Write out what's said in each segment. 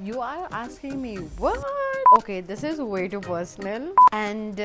You are asking me what? Okay, this is way too personal and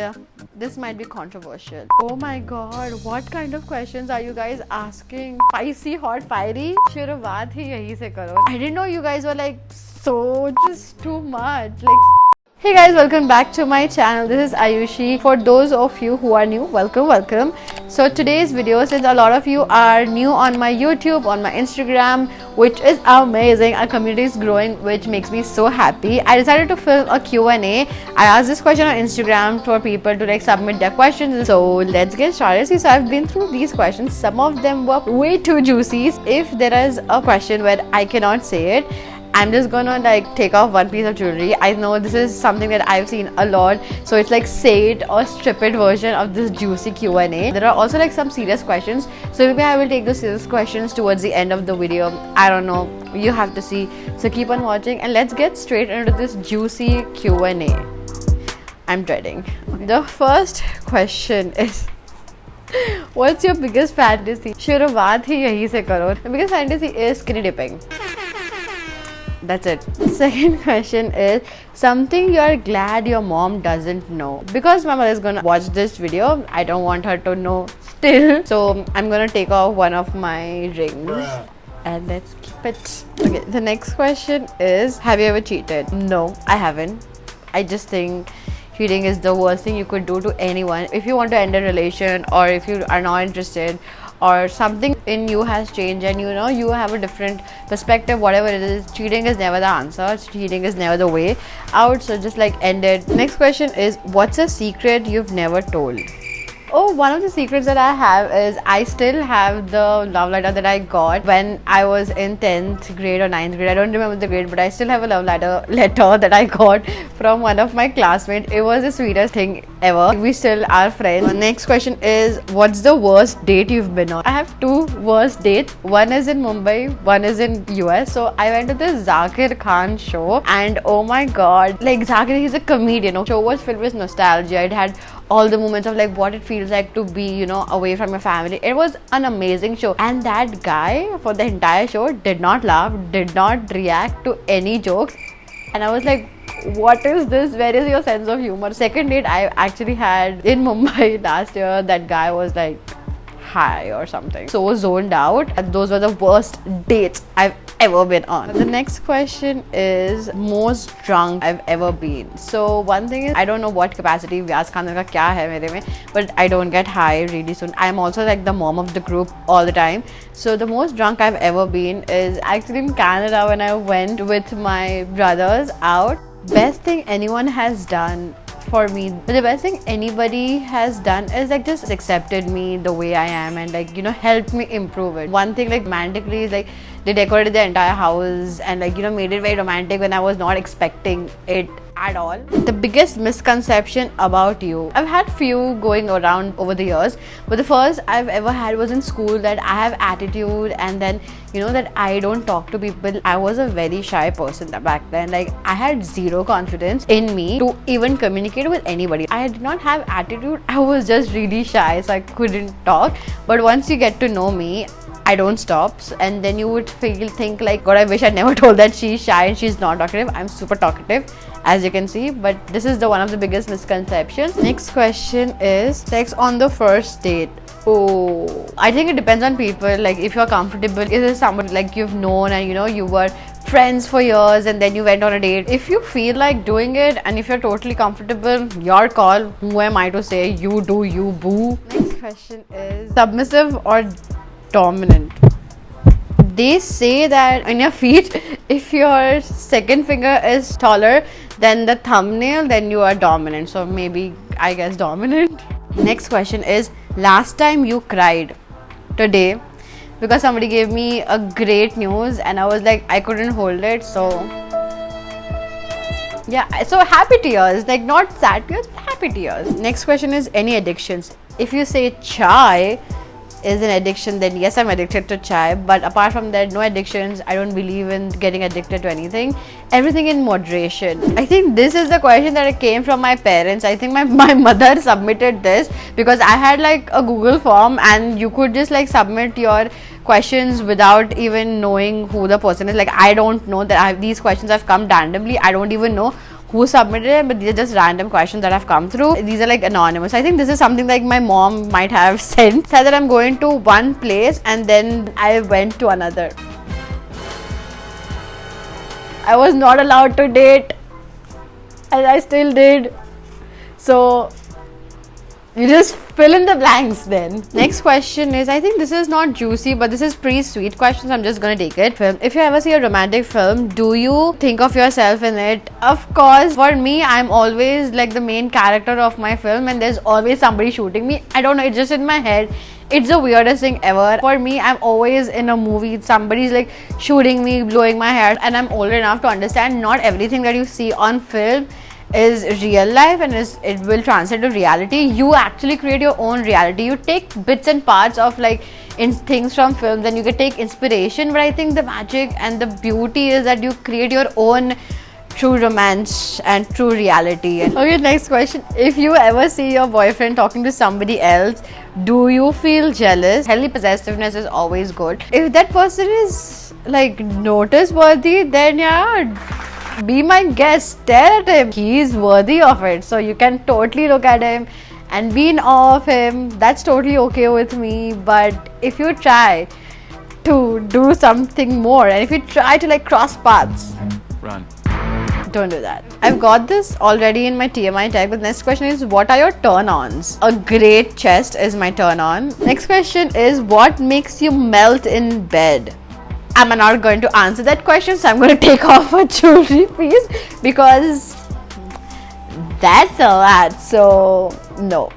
this might be controversial. Oh my god, what kind of questions are you guys asking? Spicy, hot, fiery? शुरुआत ही यहीं से करो. I didn't know you guys were like so just too much. Like, hey guys, welcome back to my channel. This is Ayushi. For those of you who are new, welcome. So today's video, since a lot of you are new on my YouTube, on my Instagram, which is amazing, our community is growing, which makes me so happy. I decided to film a Q&A. I asked this question on Instagram for people to like submit their questions. So let's get started. See, so I've been through these questions. Some of them were way too juicy. If there is a question where I cannot say it, I'm just gonna like take off one piece of jewelry. I know this is something that I've seen a lot, so it's like say it or strip it version of this juicy Q&A. There are also like some serious questions, so maybe I will take the serious questions towards the end of the video. I don't know, you have to see. So keep on watching and let's get straight into this juicy Q&A. I'm dreading. The first question is, what's your biggest fantasy? शुरुआत ही यहीं से करो. The biggest fantasy is skinny dipping. That's it. Second question is something you're glad your mom doesn't know. Because my mother is gonna watch this video, I don't want her to know still. So I'm gonna take off one of my rings. And let's keep it. Okay, the next question is, have you ever cheated? No, I haven't. I just think cheating is the worst thing you could do to anyone. If you want to end a relation, or if you are not interested, or something in you has changed and you know you have a different perspective, whatever it is, cheating is never the answer. Cheating is never the way out. So just like end it. Next question is, what's a secret you've never told? Oh, one of the secrets that I have is I still have the love letter that I got when I was in 10th grade or 9th grade. I don't remember the grade, but I still have a love letter that I got from one of my classmates. It was the sweetest thing ever. We still are friends. Next question is, what's the worst date you've been on? I have two worst dates. One is in Mumbai, one is in US. So I went to the Zakir Khan show and oh my god, like Zakir, he's a comedian. The show was filled with nostalgia. It had all the moments of like what it feels like to be, you know, away from your family. It was an amazing show, and that guy for the entire show did not laugh, did not react to any jokes, and I was like, what is this? Where is your sense of humor? Second date I actually had in Mumbai last year, that guy was like high or something, so zoned out, and those were the worst dates I've ever been on. The next question is most drunk I've ever been. So one thing is, I don't know what capacity vyas khane ka kya hai mere mein, but I don't get high really soon. I'm also like the mom of the group all the time. So the most drunk I've ever been is actually in Canada when I went with my brothers out. Best thing anyone has done for me, but the best thing anybody has done is like just accepted me the way I am and like, you know, helped me improve it. One thing like romantically is like they decorated the entire house and like, you know, made it very romantic when I was not expecting it at all. The biggest misconception about you, I've had few going around over the years, but the first I've ever had was in school, that I have attitude and then, you know, that I don't talk to people. I was a very shy person back then. Like I had zero confidence in me to even communicate with anybody. I did not have attitude. I was just really shy, so I couldn't talk. But once you get to know me, I don't stop, and then you would think like, God, I wish I never told that she's shy and she's not talkative. I'm super talkative, as you can see, but this is the one of the biggest misconceptions. Next question is sex on the first date. Oh, I think it depends on people. Like if you're comfortable, is it someone like you've known and you know you were friends for years and then you went on a date? If you feel like doing it and if you're totally comfortable, your call. Who am I to say? You do you, boo. Next question is submissive or dominant. They say that on your feet, if your second finger is taller than the thumbnail, then you are dominant. So maybe, I guess, dominant. Next question is, last time you cried? Today, because somebody gave me a great news and I was like, I couldn't hold it. So yeah, so happy tears, like not sad tears, but happy tears. Next question is, any addictions? If you say chai, is an addiction, then yes, I'm addicted to chai. But apart from that, no addictions. I don't believe in getting addicted to anything. Everything in moderation. I think this is the question that came from my parents. I think my mother submitted this because I had like a Google form and you could just like submit your questions without even knowing who the person is. Like, I don't know that these questions have come randomly. I don't even know who submitted it, but these are just random questions that have come through. These are like anonymous. I think this is something like my mom might have sent. Said that I'm going to one place and then I went to another. I was not allowed to date and I still did. So you just fill in the blanks then. Next question is, I think this is not juicy, but this is pretty sweet questions. I'm just gonna take it. If you ever see a romantic film, do you think of yourself in it? Of course, for me, I'm always like the main character of my film and there's always somebody shooting me. I don't know, it's just in my head. It's the weirdest thing ever. For me, I'm always in a movie. Somebody's like shooting me, blowing my hair, and I'm old enough to understand not everything that you see on film is real life and it will translate to reality. You actually create your own reality. You take bits and parts of like things from films and you can take inspiration, but I think the magic and the beauty is that you create your own true romance and true reality. Okay, next question. If you ever see your boyfriend talking to somebody else, do you feel jealous? Healthy possessiveness is always good. If that person is like notice-worthy, then yeah, be my guest, stare at him. He is worthy of it. So you can totally look at him and be in awe of him. That's totally okay with me. But if you try to do something more and if you try to like cross paths, run. Don't do that. I've got this already in my TMI tag. But next question is, what are your turn-ons? A great chest is my turn-on. Next question is, what makes you melt in bed? I'm not going to answer that question, so I'm going to take off a jewelry piece because that's a lot. So no,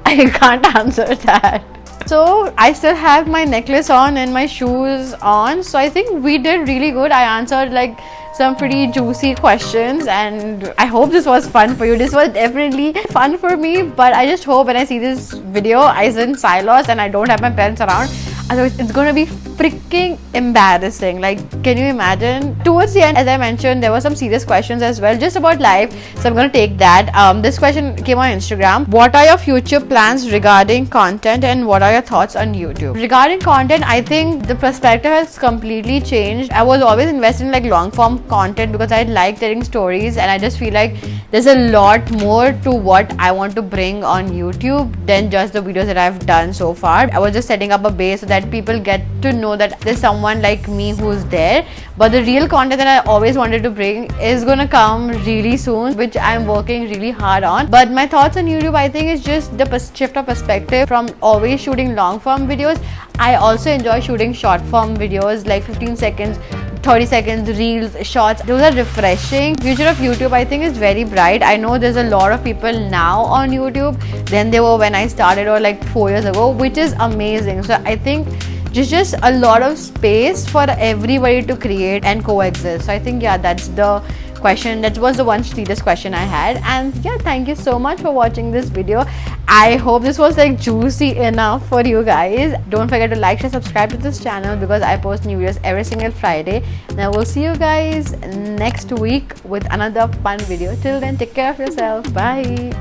I can't answer that. So I still have my necklace on and my shoes on. So I think we did really good. I answered like some pretty juicy questions and I hope this was fun for you. This was definitely fun for me, but I just hope when I see this video, I was in Silos and I don't have my parents around. Otherwise, it's going to be freaking embarrassing. Like, can you imagine? Towards the end, as I mentioned, there were some serious questions as well, just about life. So I'm going to take that. This question came on Instagram. What are your future plans regarding content and what are your thoughts on YouTube? Regarding content, I think the perspective has completely changed. I was always invested in like long form content because I like telling stories and I just feel like there's a lot more to what I want to bring on YouTube than just the videos that I've done so far. I was just setting up a base so that people get to know that there's someone like me who's there, but the real content that I always wanted to bring is gonna come really soon, which I'm working really hard on. But my thoughts on YouTube, I think, is just the shift of perspective from always shooting long form videos. I also enjoy shooting short form videos like 15 seconds, 30 seconds, reels, shorts. Those are refreshing. Future of YouTube, I think, is very bright. I know there's a lot of people now on YouTube than they were when I started or like 4 years ago, which is amazing. So I think just a lot of space for everybody to create and coexist. So I think, yeah, that's the question. That was the one serious question I had. And yeah, thank you so much for watching this video. I hope this was like juicy enough for you guys. Don't forget to like, share, subscribe to this channel because I post new videos every single Friday. Now we'll see you guys next week with another fun video. Till then, take care of yourself. Bye.